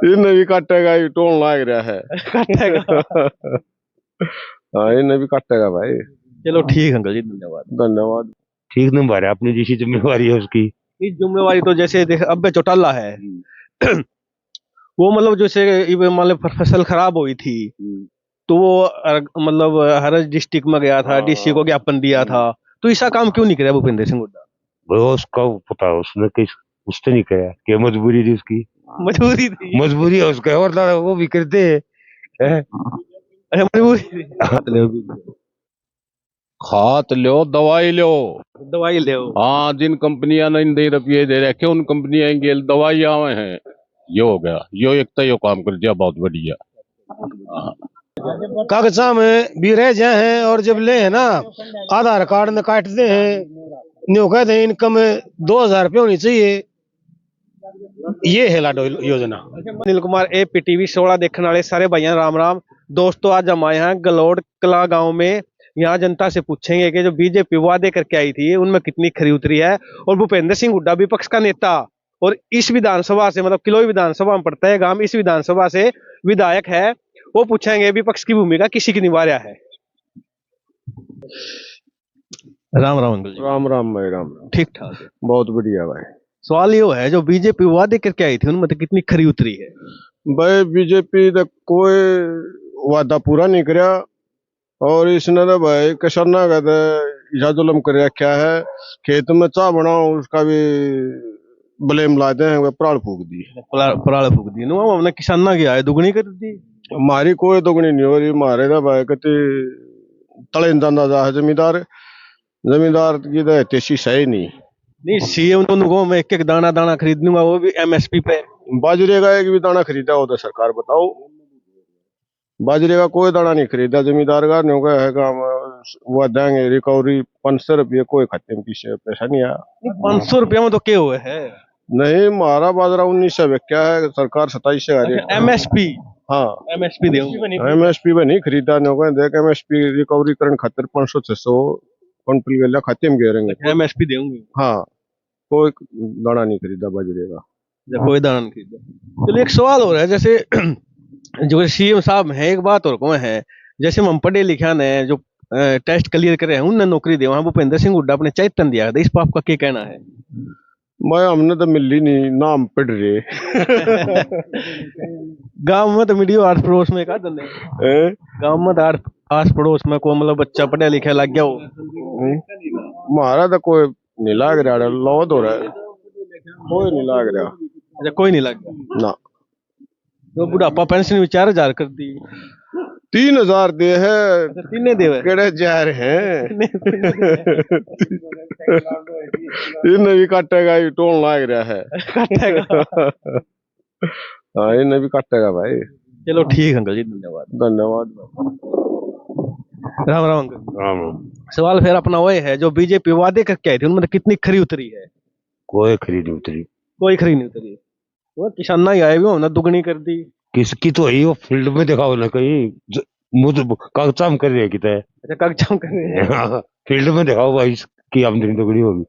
इन्हें भी काटेगा, ये टोन लाग रहा है। काटेगा। हाँ, इन्हें भी काटेगा भाई। चलो ठीक अंकल जी, धन्यवाद। धन्यवाद। ठीक नंबर है, अपनी जैसी जिम्मेवारी है उसकी। इस जिम्मेवारी तो जैसे देख अब चौटाला है वो मतलब जैसे मान लो फसल खराब हुई थी तो वो मतलब हर डिस्ट्रिक्ट में गया था, डीसी को ज्ञापन दिया था, तो ऐसा काम क्यों नहीं किया भूपेंद्र सिंह हुड्डा? वो उसका पता, उसने किस उसने नहीं किया, क्या मजबूरी थी उसकी। मजबूरी थी। मजबूरी है उसका, और वो भी करते हैं। अच्छा मजबूरी थी। खाद लो, दवाई लो। दवाई ले। हाँ, जिन कंपनियां ने दे रुपये दे रखे उन कंपनियां गेल दवाई आवे हैं। ये हो गया, यो एक तो यो काम कर दिया, बहुत बढ़िया। कागजा में भी रह जाए हैं और जब ले है ना आधार कार्ड में काटते हैं, न्यू कहते हैं इनकम 2000 रुपये होनी चाहिए। ये है लाडो योजना। अनिल कुमार, APTV 16 देखने वाले सारे भाइयों राम राम। दोस्तों आज हम आए हैं गलोड़ कला गांव में। यहाँ जनता से पूछेंगे कि जो बीजेपी वादे करके आई थी उनमें कितनी खरी उतरी है। और भूपेंद्र सिंह हुड्डा विपक्ष का नेता और इस विधानसभा से मतलब किलोई विधानसभा में पड़ता है गांव, इस विधानसभा से विधायक है, वो पूछेंगे विपक्ष की भूमिका किसी की निभा रहा है। राम राम अंकल जी। राम राम भाई, राम। ठीक ठाक, बहुत बढ़िया भाई। सवाल ये है जो बीजेपी वादे करके आई थी उनमें तो कितनी खरी उतरी है? भाई बीजेपी तो कोई वादा पूरा नहीं कराया और इसने तो भाई किसाना का तो जुल्म कर रखा है। खेत में चाह बनाओ उसका भी ब्लेम लाते हैं, पराल फूक दी। पराल फूक दी ना, हमने किसाना की आय दुगनी कर दी। हमारी कोई दुगनी नहीं हो रही, मारे तो भाई कति तले अंदाजा है। जमींदार की तो तेजी सही नहीं सीएम दोनों मैं एक एक दाना दाना खरीद लूंगा, वो भी MSP पे। बाजरे का एक भी दाना खरीदा हो तो सरकार बताओ। बाजरे का कोई दाना नहीं खरीदा जमींदार का, न्यू का है काम वो देंगे रिकवरी 500 रुपये, कोई खाते में पीछे पैसा नहीं आया। 500 रुपया में तो क्या हुए है? नहीं, हमारा बाजरा 1900 क्या है, सरकार 27 से। MSP, हाँ MSP दे MSP पे नहीं खरीदा, न्यू का देख MSP रिकवरी करने खातिर 500-600 क्विंटल गेला खाते में गिरेंगे। MSP देंगे। हाँ, कोई दाना नहीं खरीदा बाजरे का, कोई दाना नहीं खरीदा। चलिए एक सवाल हो रहा है, जैसे जो सीएम साहब है, एक बात और कौन है, जैसे हम पढ़े लिखा ने जो टेस्ट क्लियर करे हैं उन्हें नौकरी दे, वहां भूपेंद्र सिंह हुड्डा अपने चैतन दिया था, इस पर आपका क्या कहना है? मैं हमने तो मिली नहीं, नाम पढ़ रहे। गांव में तो मीडियो आस पड़ोस में कहा धंधे, गांव में तो आस पड़ोस में कोई मतलब बच्चा पढ़ा लिखा लग गया हो? हमारा तो कोई नहीं लाग रहा, लौद हो रहा है, कोई नहीं लाग रहा। अच्छा, कोई नहीं लग गया ना। तो बुढ़ापा पेंशन भी 4000 कर दी। 3000 दे है, तीन दे केड़े जार है। इन्हें भी काटेगा, ये टोन लाग रहा है। काटेगा। हाँ, इन्हें भी काटेगा भाई। चलो ठीक अंकल जी, धन्यवाद। धन्यवाद। राम राम अंकल। राम। सवाल फिर अपना वही है जो बीजेपी वादे करके आई थी उनमें कितनी खरी उतरी है? कोई खरीद उतरी, कोई खरी नहीं उतरी। वो किसाना ही आए भी हमने दुगनी कर दी। किसकी तो है वो फील्ड में दिखाओ ना कहीं, मुझे कागजाम कर रहे कितना है। अच्छा, कागजाम कर रहे हैं। फील्ड में दिखाओ भाई की आमदनी दुगनी होगी।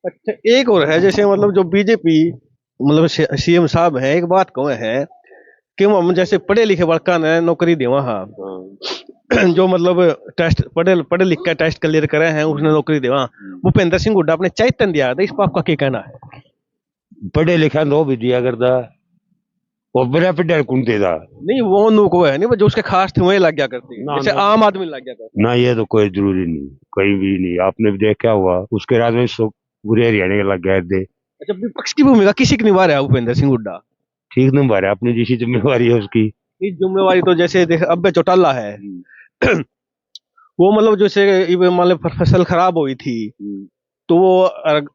अच्छा, एक और है, जैसे मतलब जो बीजेपी मतलब सीएम साहब है, एक बात कौन है कि हम जैसे पढ़े लिखे लड़का ने नौकरी देवा, हाँ जो मतलब टेस्ट पढ़े लिख के टेस्ट क्लियर करे हैं उसने नौकरी देवा, भूपेंद्र सिंह हुड्डा अपने चैतन दिया था, इस पर आपका क्या कहना है? पढ़े लिखा दो भी दिया करता और बड़ा पढ़ा कौन देता? नहीं, वो नु को है नहीं, जो उसके खास थे वही लग गया करती, जैसे आम आदमी लग गया करती। ना, ये तो कोई जरूरी नहीं, कहीं भी नहीं। आपने भी देखा हुआ उसके राज में पूरे हरियाणा के लग गए थे। अच्छा, विपक्ष की भूमिका किसी की निभा रहा है भूपेंद्र सिंह हुड्डा? ठीक नंबर है, अपनी जैसी जिम्मेवारी है उसकी। इस जिम्मेवारी तो जैसे देख अब चौटाला है वो मतलब जैसे मान लो फसल खराब हुई थी तो वो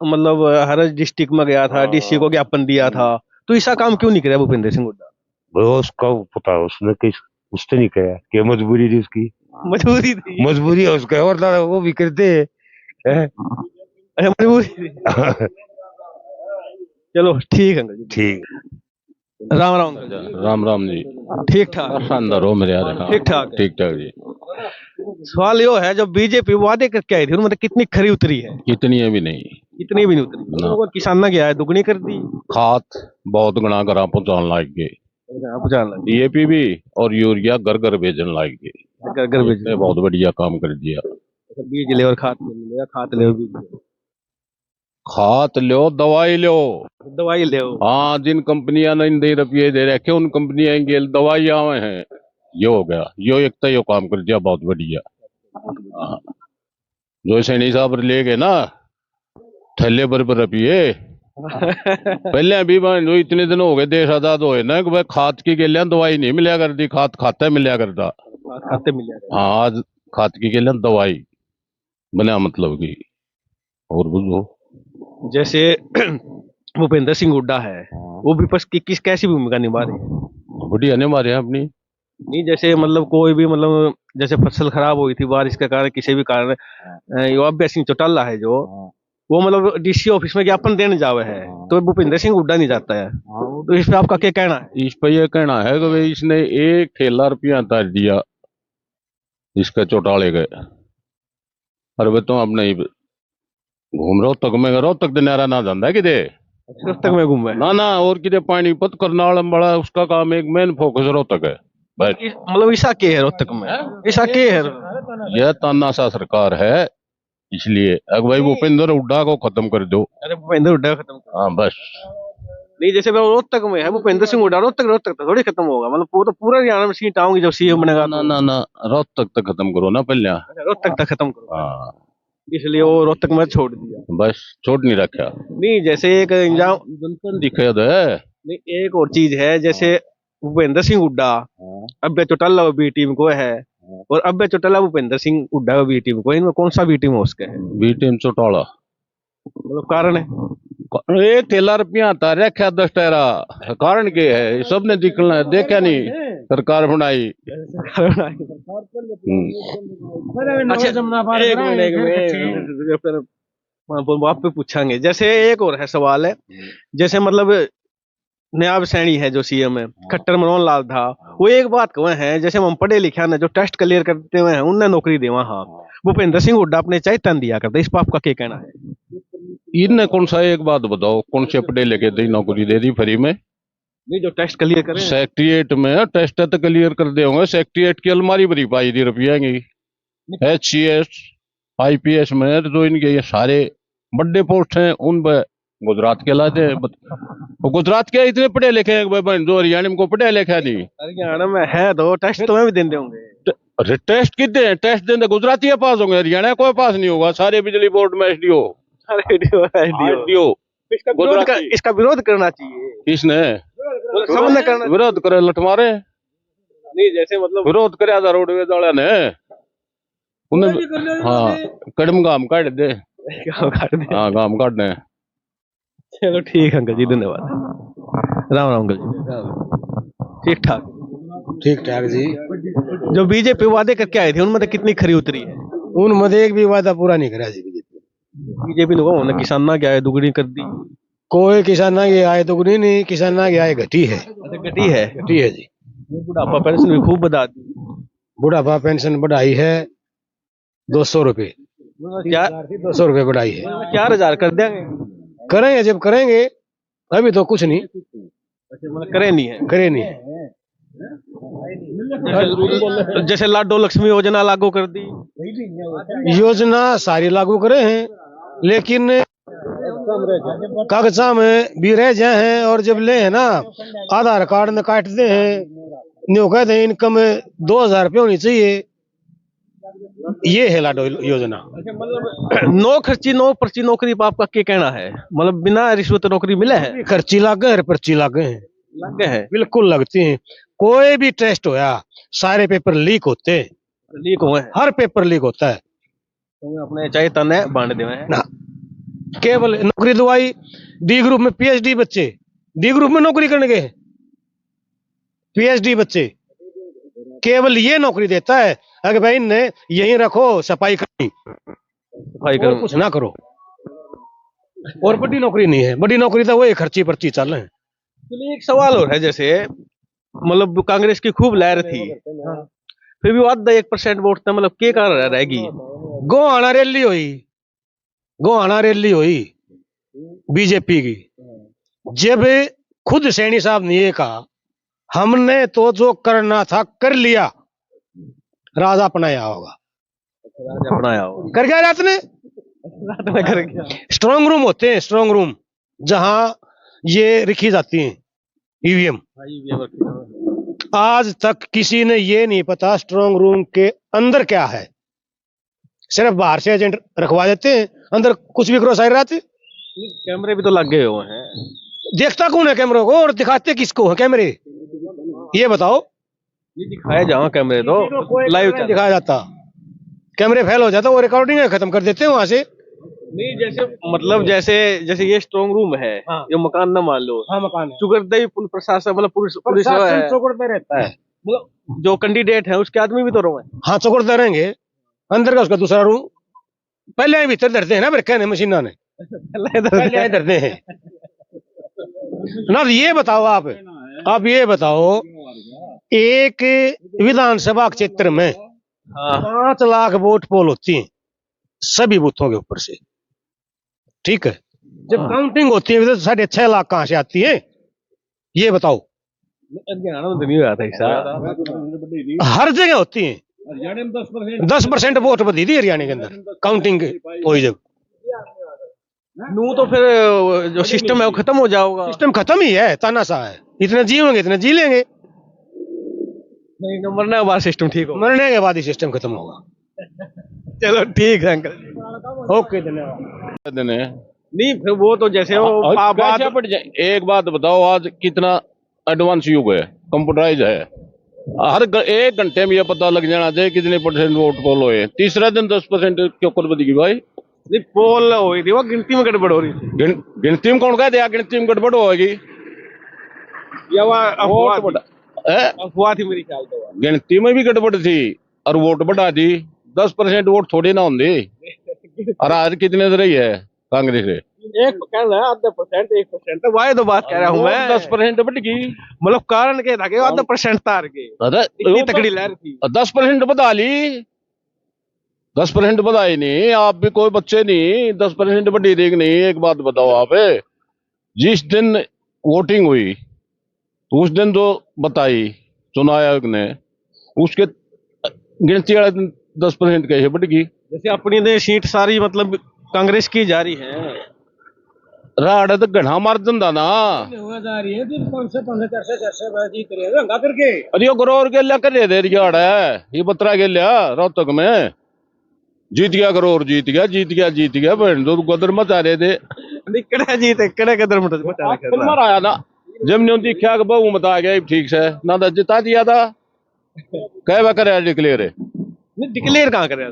मतलब हर डिस्ट्रिक्ट में गया था, डीसी को ज्ञापन दिया था, तो ऐसा काम क्यों नहीं किया भूपेंद्र सिंह हुड्डा? वो उसका पता, उसने किस उसने नहीं किया, क्या मजबूरी थी उसकी। मजबूरी थी। मजबूरी है उसका, और वो भी करते हैं। अच्छा, मजबूरी थी। चलो ठीक है अंकल जी। ठीक। राम राम अंकल जी। राम राम जी। ठीक ठाक। शानदार हो मेरे यार। ठीक ठाक। ठीक ठाक जी। सवाल यो है जो बीजेपी वादे करके आई थी उनमें कितनी खरी उतरी है? कितनी है भी नहीं। इतनी भी नहीं उतरी, मतलब किसान ना गया है दुगनी कर दी। खाद बहुत गुना घर पहुंचाने लग गए, आप जान लगे डीएपी भी और यूरिया घर घर भेजने लग गए। घर घर भेज ये बहुत बढ़िया काम कर दिया। बीज ले और खाद ले, या खाद ले और बीज ले, खाद लो दवाई लो। दवाई ले। हाँ, जिन कंपनियां ने इन 10 रुपये दे रखे उन कंपनियां गेल दवाई आवे हैं। ये हो गया, यो एक तो यो काम कर दिया बहुत बढ़िया। हाँ, जो सैनी साहब ले गए ना थैले भर रुपये पहले अभी जो इतने दिन हो गए देश आजाद हुए ना कि भाई खाद की गेलियां दवाई नहीं मिलिया करती, खाद खाता मिलिया करता। खाते मिल जाएगा। हाँ, आज खाद की गेलियां दवाई बना मतलब की। और बुझो जैसे भूपेंद्र सिंह हुड्डा है, वो विपक्ष की किस कैसी भूमिका निभा रहे हैं? बढ़िया ने मारे हैं अपनी। नहीं जैसे मतलब कोई भी मतलब जैसे फसल खराब हुई थी बारिश के कारण किसी भी कारण, यो अभय सिंह चौटाला है जो वो मतलब डीसी ऑफिस में ज्ञापन देने जावे है, तो भूपेंद्र सिंह हुड्डा नहीं जाता है, तो इस पे आपका क्या कहना है? इस पे ये कहना है कि भाई इसने 1 ठेला रुपया तार दिया इसके चौटाले गए। अरे भाई तुम अब नहीं घूम रहे हो तक में करो तक दिनारा ना जाता है किधे रोहतक में घूमे ना ना और किधे पानीपत करनाल बड़ा उसका काम एक मेन फोकस रोहतक है। मतलब ऐसा के है रोहतक में, ऐसा के है? यह तानाशाह सरकार है, इसलिए अगर भाई भूपेंद्र हुड्डा को खत्म कर दो। अरे भूपेंद्र हुड्डा खत्म कर। हाँ बस। नहीं जैसे वो रोहतक में है भूपेंद्र सिंह हुड्डा, रोहतक तो थोड़ी खत्म होगा, मतलब वो तो पूरा हरियाणा में सीट आऊंगी जब सीएम बनेगा। ना ना ना रोहतक तक खत्म करो ना पहले। रोहतक तक खत्म करो, हाँ इसलिए वो रोहतक में छोड़ दिया। बस छोड़ नहीं रखा। नहीं जैसे एक इंजाम दिखा दे। नहीं एक और चीज है, जैसे भूपेंद्र सिंह हुड्डा अभय चौटाला बी टीम को है, और अभय चौटाला भूपेंद्र सिंह हुड्डा बी टीम को, इनमें कौन सा बी टीम हो उसके है? B team Chautala. मतलब कारण है? एक ठेला रुपया आता रखा 10 टहरा, कारण के है सबने दिखना है, देखा नहीं सरकार बनाई। अच्छा एक मिनट आप पे पूछांगे। जैसे एक और है सवाल है, जैसे मतलब नयाब सैनी है जो सीएम है, खट्टर मनोहर लाल था, वो एक बात कहे हैं जैसे हम पढ़े लिखा ने जो टेस्ट क्लियर करते हुए हैं उनने नौकरी देवा। हाँ, भूपेंद्र सिंह हुड्डा अपने चैतन दिया करते, इस पर आपका क्या कहना है? इनने कौन सा एक बात बताओ कौन से पढ़े लिखे दी नौकरी दे दी फ्री में? नहीं जो टेस्ट क्लियर करे सेक्रेटरिएट में टेस्ट तो क्लियर कर दे होंगे, सेक्रेटरिएट की अलमारी भरी पाई थी रुपया की। HCS IPS में तो इनके ये सारे बड़े पोस्ट हैं उन पर गुजरात के लाते हैं। वो गुजरात के इतने पढ़े लिखे हैं भाई जो हरियाणा में को पढ़े लिखा नहीं। हरियाणा में है तो टेस्ट तो भी देते होंगे। अरे टेस्ट कितने हैं? टेस्ट देने गुजराती पास होंगे, हरियाणा कोई पास नहीं होगा। सारे बिजली बोर्ड में SDO इसका विरोध करना चाहिए। किसने सबने करना विरोध करे लठ मारे? नहीं जैसे मतलब विरोध करे था रोडवेज वाले ने उन्हें। हाँ कड़म गाम काट दे। हाँ गाम काटने। चलो ठीक है अंकल जी, धन्यवाद। राम राम अंकल जी। ठीक ठाक जी। जो बीजेपी वादे करके आई थी उनमें तो कितनी खरी उतरी है? उनमें एक भी वादा पूरा नहीं करा जी बीजेपी लोगों ने किसान ना क्या है दुगनी कर दी। कोई किसान ना के आए दुगनी नहीं, किसान ना के आए घटी है। घटी है जी। बुढ़ापा पेंशन भी खूब बढ़ा दी। बुढ़ापा पेंशन बढ़ाई है 200 रुपए, क्या 200 रुपए बढ़ाई है। 4000 कर देंगे? करेंगे जब करेंगे, अभी तो कुछ नहीं मतलब करे नहीं है। करे नहीं है। जैसे लाडो लक्ष्मी योजना लागू कर दी। योजना सारी लागू करे हैं, लेकिन कागजा में भी रह जाए हैं, और जब ले है ना आधार कार्ड में काटते हैं, न्यू कहते हैं इनकम 2000 रुपये होनी चाहिए। ये है लाडो योजना। नो खर्ची नो पर्ची नौकरी पर आपका क्या कहना है? मतलब बिना रिश्वत नौकरी मिले है? खर्ची लागे है, पर्ची लागे हैं, लगे हैं बिल्कुल लगती हैं। कोई भी टेस्ट होया सारे पेपर लीक होते हैं, लीक हुए हैं। हर पेपर लीक होता है। तो अपने चाहे तने बांट देवे हैं ना केवल नौकरी दवाई डी ग्रुप में PhD बच्चे डी ग्रुप में नौकरी करने गए, PhD बच्चे केवल ये नौकरी देता है। अगर भाई ने यहीं रखो सफाई करनी, सफाई और कुछ ना करो, और बड़ी नौकरी नहीं है। बड़ी नौकरी तो वही खर्ची पर्ची चल रहे हैं। चलिए एक सवाल और है, जैसे मतलब कांग्रेस की खूब लहर थी, फिर भी आधा 1% वोट था, मतलब क्या कारण रहेगी? गोहाना रैली हुई, बीजेपी की, जब खुद सैनी साहब ने ये कहा हमने तो जो करना था कर लिया, राज अपनाया होगा। राज अपनाया हो, कर गया रात ने। रात में कर गया। स्ट्रांग रूम होते हैं, स्ट्रांग रूम जहां ये रखी जाती हैं ईवीएम। आज तक किसी ने ये नहीं पता स्ट्रांग रूम के अंदर क्या है, सिर्फ बाहर से एजेंट रखवा देते हैं, अंदर कुछ भी क्रॉस आयर रहते। कैमरे भी तो लगे हुए हैं, देखता कौन है कैमरों को और दिखाते किसको है कैमरे, ये बताओ। ये दिखाया जाओ कैमरे तो लाइव दिखाया जाता, कैमरे फेल हो जाता, वो रिकॉर्डिंग खत्म कर देते हैं वहां से। नहीं, जैसे मतलब जैसे जैसे ये स्ट्रांग रूम है, हाँ। ये मकान ना मान लो, हाँ मकान है, चुगरदई पुलिस प्रशासन मतलब पुलिस प्रशासन है, चौकड़ पे रहता है। मतलब जो कैंडिडेट है उसके आदमी भी तो रोए। हाँ चौकड़ते रहेंगे, अंदर का उसका दूसरा रूम, पहले भीतर धरते हैं ना, फिर कहने मशीना ने पहले धरते हैं ना। ये बताओ आप ये बताओ, एक विधानसभा क्षेत्र में 5 लाख वोट पोल होती है सभी बूथों के ऊपर से, ठीक है। जब काउंटिंग होती है तो 6.5 लाख कहां से आती है, ये बताओ। हरियाणा में तो नहीं हुआ था ऐसा, हर जगह होती है। 10% वोट बदी थी हरियाणा के अंदर, काउंटिंग हुई जब। नू तो फिर जो सिस्टम है वो खत्म हो जाएगा। सिस्टम खत्म ही है, तानाशाह है, इतने जीवेंगे इतने जी लेंगे, नहीं तो मरने के बाद सिस्टम ठीक होगा। मरने के बाद ही सिस्टम खत्म होगा। चलो ठीक है अंकल, ओके धन्यवाद। नहीं फिर वो तो जैसे वो कैसे पड़ जाए। एक बात बताओ, आज कितना एडवांस युग है, कंप्यूटराइज है, हर 1 घंटे में ये पता लग जाना चाहिए कितने % वोट पोल हुए। तीसरा दिन 10% क्यों कर बदगी भाई। नहीं पोल हुई थी, वो गिनती में गड़बड़ हो रही थी। गिनती में कौन कह दिया गिनती में गड़बड़ होगी, या वो वोट अफवाह थी मेरी ख्याल तो। गिनती में भी गड़बड़ थी और वोट बढ़ा दी। 10% वोट थोड़ी ना होंगे। और आज कितने रही है कांग्रेस से, 1% 1% वाहे तो बात कह रहा हूँ मैं। 10% बढ़ गई, मतलब कारण क्या था कि 0.5% तार के इतनी तकड़ी लहर थी। 10% बढ़ा ली, 10% बढ़ाई नहीं। आप भी कोई बच्चे नहीं, 10% बढ़ी देख नहीं। एक बात बताओ आप, जिस दिन वोटिंग हुई उस दिन जो बताई चुनाव आयोग ने, उसके गिनती वाले दिन 10% कैसे बढ़ गई। जैसे अपनी ने सीट सारी मतलब कांग्रेस की जा रही है, राड़ तो घना मार दिंदा ना। अरे गरोर गेलिया कर दे रियाड़ है, ये बतरा गेलिया रोहतक में जीत गया, गरोर जीत गया, जीत गया, जीत गया। बहन दो गदर मचा रहे थे, कड़ा जीते कड़ा कदर मचा फिर मर आया ना। जब ने देखा कि बहु मत आ गया ठीक से ना, तो जिता दिया था। कह वा करे डिक्लेयर डिक्लेयर कहाँ करे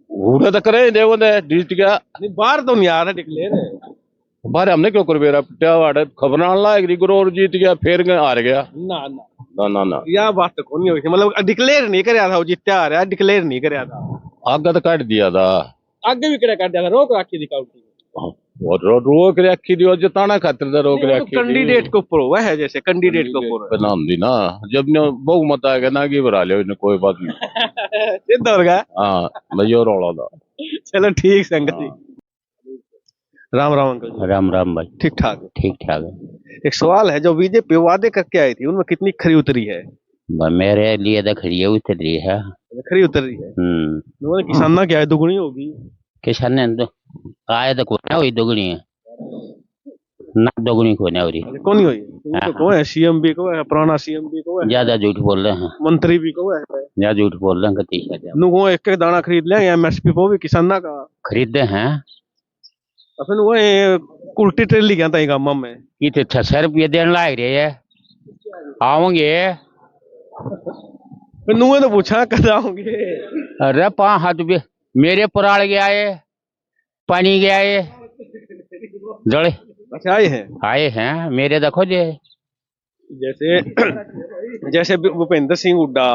पूरे तो करे देव ने जीत गया। नहीं बाहर तो नहीं आ रहा डिक्लेयर, बाहर हमने क्यों कर बेरा पिटिया खबर लायक गरोर जीत गया फिर हार गया। ना ना ना ना ना, यह बात तो कौन नहीं हुई थी। मतलब डिक्लेयर नहीं कराया था, वो जीत्या आ रहा है, डिक्लेयर नहीं कराया था। आगे तो काट दिया था, आगे भी कड़ा काट दिया था, रोक रखी थी काउंटिंग और रोक रखी दी, जिताना खातिर था रोक रखी। कैंडिडेट के ऊपर हुआ है, जैसे कैंडिडेट के ऊपर नाम दी ना, जब ने बहुमत आ गया ना की भरा लिया, कोई बात नहीं। सिद्ध हो गया। हाँ भैया रौला था। चलो ठीक संगत जी, राम राम अंकल जी। राम राम भाई, ठीक ठाक। ठीक ठाक है। एक सवाल है, जो बीजेपी वादे करके आई थी उनमें कितनी खरी उतरी है? मेरे लिए तो खड़ी उतर रही है। खरी उतर रही है। उन्होंने किसाना क्या है दुगनी होगी, किसान तो आए तो कोने हुई दोगुनी है ना, दोगुनी कोने हो रही। कौन नहीं हुई? तो कौन है? सीएम भी को है, पुराना सीएम भी को है, ज्यादा झूठ बोल रहे हैं, मंत्री भी को है, ज्यादा झूठ बोल रहे हैं। कतीशा नुगो एक एक दाना खरीद लेंगे एमएसपी वो भी किसाना का खरीदे हैं। अपन वो उल्टी ट्रेली क्या था गामा में ये तो 600 रुपये देने लाग रहे है, आओगे? फिर नुए तो पूछा कद आओगे? अरे 5 रुपये मेरे पुराल गया है, पानी गया है, जड़े अच्छा आए हैं मेरे, देखो जे जैसे जैसे भूपेंद्र सिंह हुड्डा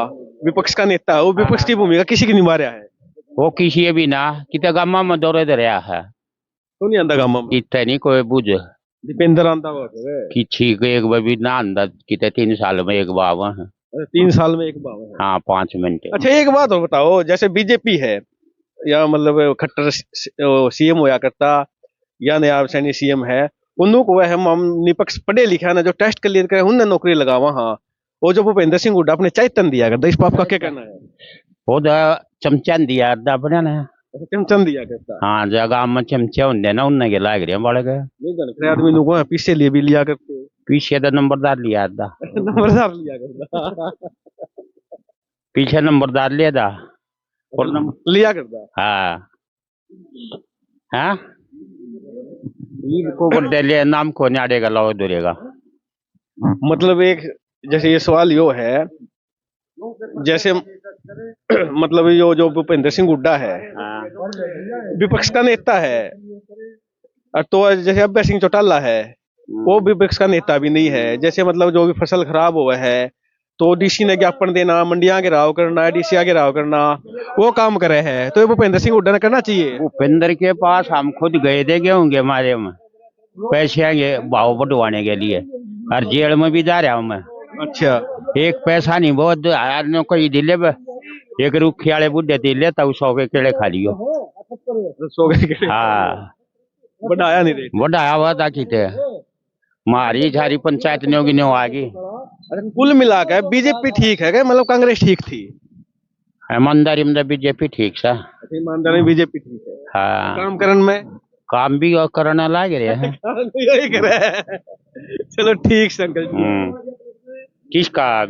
विपक्ष का नेता है, वो विपक्ष की भूमिका किसी की निभा रहा है? वो किसी भी ना कितने गामा में दौरे दे रहा है, तो नहीं आंदा गामा में कितने नहीं कोई बुझ दीपेंद्र आंदा हुआ किसी को एक बार भी ना आंदा, कितने 3 साल में एक बार है। 3 साल में एक बार है। हाँ 5 मिनट। अच्छा एक बात और बताओ, जैसे बीजेपी है या मतलब खट्टर सीएम होया करता, या नायब सैनी सीएम है उन्हों को वह हम निपक्ष पढ़े लिखा ना जो टेस्ट क्लियर करे उन्हें नौकरी लगावा। हाँ वो जो भूपेंद्र सिंह हुड्डा अपने चैतन दिया करता इस पर आपका क्या कहना है? वो चमचन दिया अपने ने। चमचन दिया करता हाँ जगह में चमचे होंगे ना उनने के लाग रहे बड़े गए नहीं जानते आदमी लोगों पीछे लिए भी लिया करते पीछे तो नंबरदार लिया था नंबरदार लिया करता पीछे नंबरदार लिया था और लिया करता हाँ हाँ को बड़े लिए नाम को न्याड़ेगा लाओ दुरेगा। मतलब एक जैसे ये सवाल यो है जैसे मतलब यो जो भूपेंद्र सिंह हुड्डा है विपक्ष का नेता है और तो जैसे अभय सिंह चौटाला है वो विपक्ष का नेता भी नहीं है। जैसे मतलब जो भी फसल खराब हुआ है तो डीसी ने ज्ञापन देना मंडियां घेराव करना डीसी घेराव करना वो काम करे है तो ये भूपेंद्र सिंह हुड्डा ने करना चाहिए। भूपेंद्र के पास हम खुद गए थे गेहूं मारे में पैसे आएंगे भाव बढ़वाने के लिए और जेल में भी जा रहा हूँ मैं। अच्छा एक पैसा नहीं बहुत यार कोई दिले एक रुखी वाले बुढ़े दिले तब 100 के केले खा लियो। हाँ बढ़ाया नहीं रही बढ़ाया हुआ था किते मारी झारी पंचायत ने होगी नो आगे। कुल मिलाकर बीजेपी ठीक है क्या मतलब कांग्रेस ठीक थी? ईमानदारी में बीजेपी ठीक सा ईमानदारी में बीजेपी ठीक है। हाँ काम करने में काम भी और करना लाग रहे हैं यही करे चलो ठीक संकल किसका